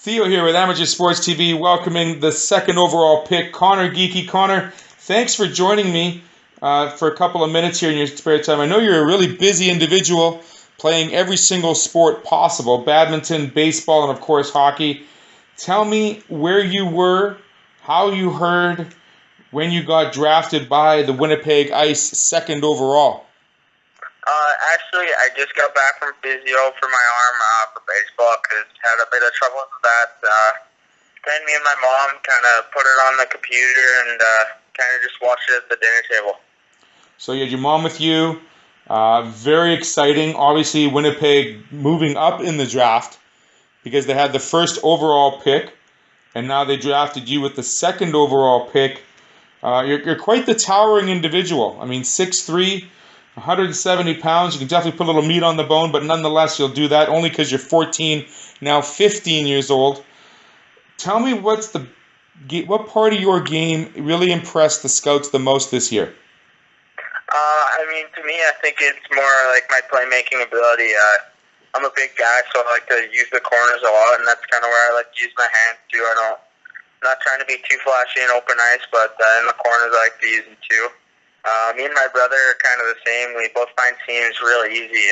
Theo here with Amateur Sports TV, welcoming the second overall pick, Conor Geekie. Conor, thanks for joining me for a couple of minutes here in your spare time. I know you're a really busy individual, playing every single sport possible, badminton, baseball, and of course hockey. Tell me where you were, how you heard, when you got drafted by the Winnipeg Ice second overall. Actually, I just got back from physio for my arm for baseball because had a bit of trouble with that. Then me and my mom kind of put it on the computer and kind of just watched it at the dinner table. So you had your mom with you. Very exciting. Obviously, Winnipeg moving up in the draft because they had the first overall pick, and now they drafted you with the second overall pick. You're quite the towering individual. I mean, 6'3", 170 pounds. You can definitely put a little meat on the bone, but nonetheless, you'll do that only because you're 14, now 15 years old. Tell me what part of your game really impressed the scouts the most this year? To me, I think it's more like my playmaking ability. I'm a big guy, so I like to use the corners a lot, and that's kind of where I like to use my hands too. I'm not trying to be too flashy in open ice, but in the corners I like to use them too. Me and my brother are kind of the same. We both find seams really easy.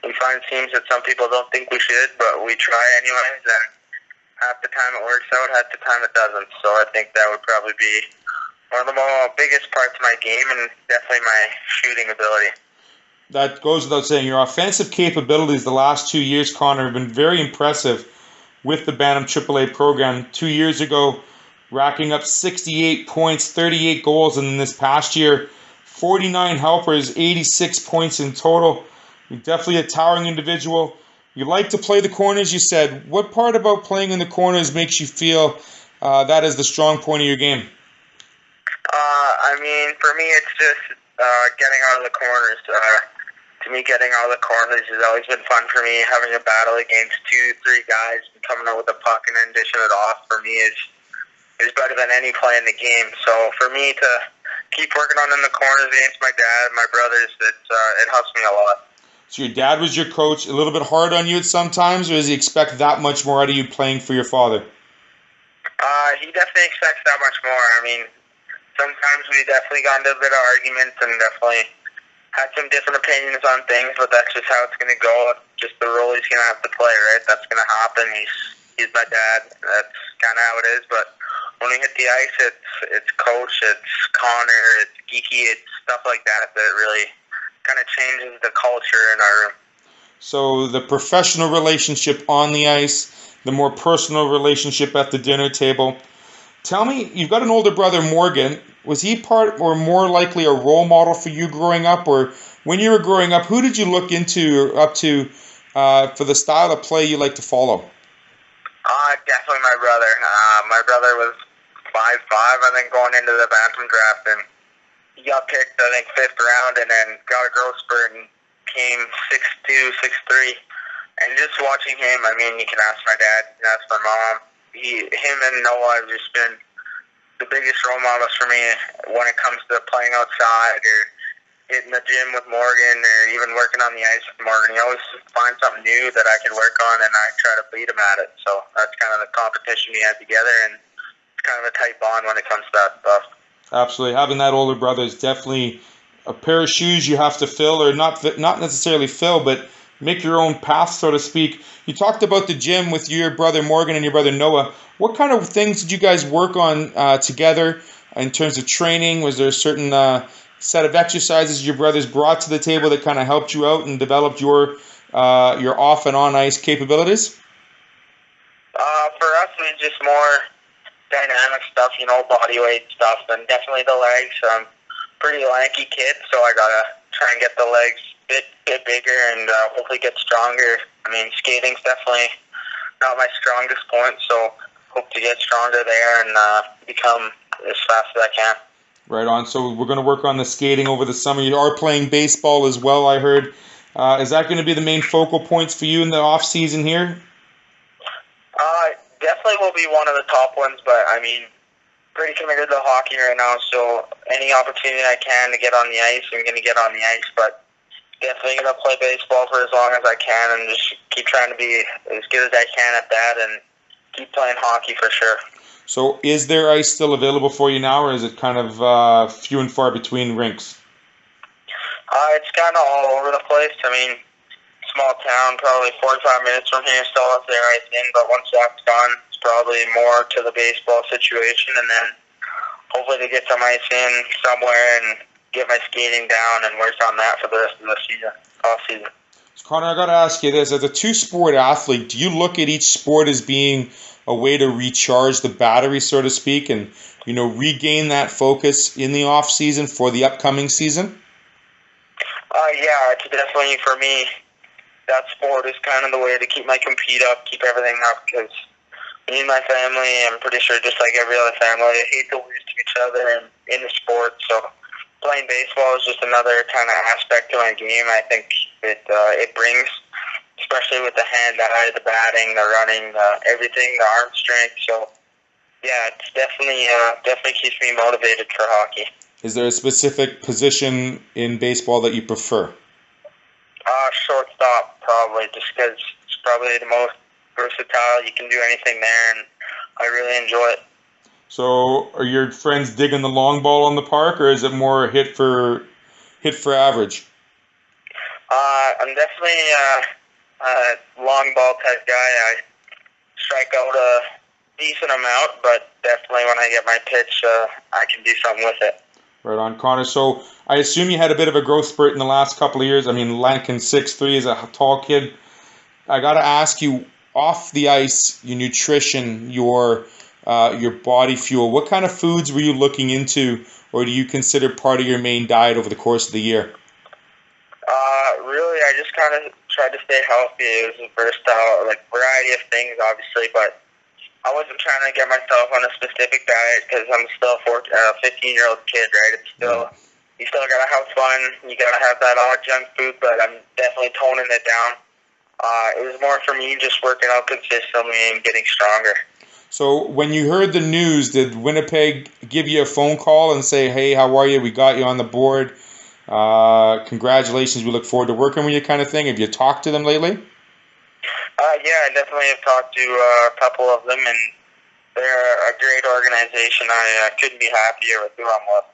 We find seams that some people don't think we should, but we try anyways, and half the time it works out, half the time it doesn't. So I think that would probably be one of the biggest parts of my game, and definitely my shooting ability. That goes without saying. Your offensive capabilities the last 2 years, Conor, have been very impressive with the Bantam AAA program. 2 years ago, racking up 68 points, 38 goals, and then this past year, 49 helpers, 86 points in total. You're definitely a towering individual. You like to play the corners, you said. What part about playing in the corners makes you feel that is the strong point of your game? For me, it's just getting out of the corners. To me, getting out of the corners has always been fun for me. Having a battle against 2-3 guys and coming out with a puck and then dishing it off for me is better than any play in the game. So for me to keep working on in the corners against my dad and my brothers, it helps me a lot. So your dad was your coach, a little bit hard on you at sometimes, or does he expect that much more out of you playing for your father? He definitely expects that much more. Sometimes we definitely got into a bit of arguments and definitely had some different opinions on things, but that's just how it's going to go. Just the role he's going to have to play, right? That's going to happen. He's my dad. That's kind of how it is. But when we hit the ice, it's coach, it's Connor, it's Geekie, it's stuff like that really kind of changes the culture in our room. So the professional relationship on the ice, the more personal relationship at the dinner table. Tell me, you've got an older brother, Morgan. Was he part or more likely a role model for you growing up? Or when you were growing up, who did you look into or up to for the style of play you like to follow? Definitely my brother. My brother was 5'5", I think, going into the Bantam draft, and he got picked, I think, 5th round, and then got a growth spurt and came 6'2", 6'3". And just watching him, you can ask my dad, you can ask my mom. Him and Noah have just been the biggest role models for me when it comes to playing outside or hitting the gym with Morgan or even working on the ice with Morgan. He always finds something new that I can work on, and I try to beat him at it. So that's kind of the competition we had together, and it's kind of a tight bond when it comes to that stuff. Absolutely. Having that older brother is definitely a pair of shoes you have to fill, or not necessarily fill, but make your own path, so to speak. You talked about the gym with your brother Morgan and your brother Noah. What kind of things did you guys work on together in terms of training? Was there a certain set of exercises your brothers brought to the table that kind of helped you out and developed your off and on ice capabilities? For us, it was just more dynamic stuff, body weight stuff, and definitely the legs. I'm a pretty lanky kid, so I gotta try and get the legs a bit bigger and hopefully get stronger. Skating's definitely not my strongest point, so hope to get stronger there and become as fast as I can. Right on. So we're going to work on the skating over the summer. You are playing baseball as well, I heard. Is that going to be the main focal points for you in the off season here? Definitely will be one of the top ones, but pretty committed to hockey right now, so any opportunity I can to get on the ice, I'm going to get on the ice, but definitely going to play baseball for as long as I can and just keep trying to be as good as I can at that and keep playing hockey for sure. So is there ice still available for you now, or is it kind of few and far between rinks? It's kind of all over the place. I mean, small town, probably 45 minutes from here, still has their ice in, but once that's done, it's probably more to the baseball situation, and then hopefully to get some ice in somewhere and get my skating down and work on that for the rest of the season, off season. So Connor, I got to ask you this: as a two-sport athlete, do you look at each sport as being a way to recharge the battery, so to speak, and regain that focus in the off season for the upcoming season? Yeah, it's definitely for me. That sport is kind of the way to keep my compete up, keep everything up, because me and my family, I'm pretty sure just like every other family, hate to lose to each other in the sport. So playing baseball is just another kind of aspect to my game. I think it brings, especially with the hand-eye, the batting, the running, everything, the arm strength. So yeah, it's definitely keeps me motivated for hockey. Is there a specific position in baseball that you prefer? Shortstop, probably, just because it's probably the most versatile. You can do anything there, and I really enjoy it. So, are your friends digging the long ball on the park, or is it more hit for average? I'm definitely a long ball type guy. I strike out a decent amount, but definitely when I get my pitch, I can do something with it. Right on, Connor. So I assume you had a bit of a growth spurt in the last couple of years. I mean, Lankin 6'3" is a tall kid. I got to ask you, off the ice, your nutrition, your body fuel, what kind of foods were you looking into, or do you consider part of your main diet over the course of the year? Really, I just kind of tried to stay healthy. It was a versatile, variety of things, obviously, but I wasn't trying to get myself on a specific diet because I'm still a 15-year-old kid, right? It's still, you still got to have fun. You got to have that odd junk food, but I'm definitely toning it down. It was more for me just working out consistently and getting stronger. So when you heard the news, did Winnipeg give you a phone call and say, hey, how are you? We got you on the board. Congratulations. We look forward to working with you kind of thing. Have you talked to them lately? Yeah, I definitely have talked to a couple of them, and they're a great organization. I couldn't be happier with who I'm with.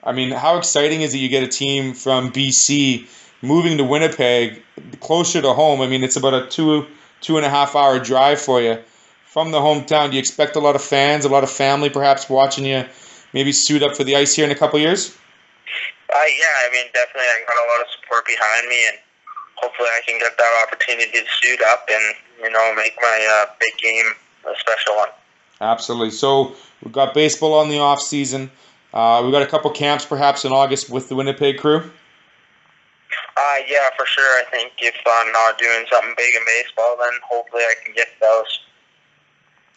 I mean, how exciting is it you get a team from BC moving to Winnipeg, closer to home? I mean, it's about a 2.5 hour drive for you from the hometown. Do you expect a lot of fans, a lot of family perhaps watching you maybe suit up for the ice here in a couple of years? Yeah, I mean, definitely I got a lot of support behind me, and hopefully I can get that opportunity to suit up and, make my big game a special one. Absolutely. So we've got baseball on the off season. We've got a couple camps perhaps in August with the Winnipeg crew. Yeah, for sure. I think if I'm not doing something big in baseball, then hopefully I can get those.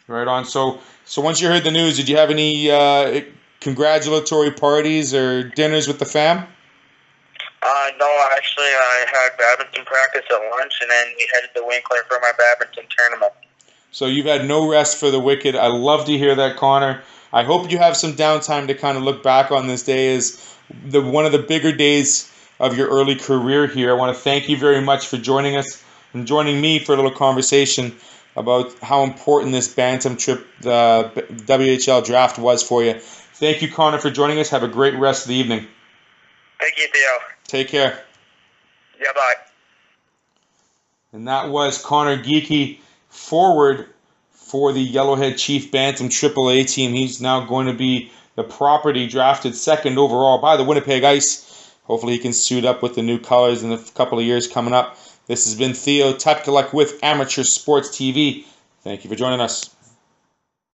Right on. So once you heard the news, did you have any congratulatory parties or dinners with the fam? No, actually, I had badminton practice at lunch, and then we headed to Winkler for my badminton tournament. So you've had no rest for the wicked. I love to hear that, Connor. I hope you have some downtime to kind of look back on this day as one of the bigger days of your early career here. I want to thank you very much for joining us and joining me for a little conversation about how important this Bantam trip, the WHL draft, was for you. Thank you, Connor, for joining us. Have a great rest of the evening. Thank you, Theo. Take care. Yeah, bye. And that was Conor Geekie, forward for the Yellowhead Chief Bantam AAA team. He's now going to be the property drafted second overall by the Winnipeg Ice. Hopefully he can suit up with the new colors in a couple of years coming up. This has been Theo Tutkaluk with Amateur Sports TV. Thank you for joining us.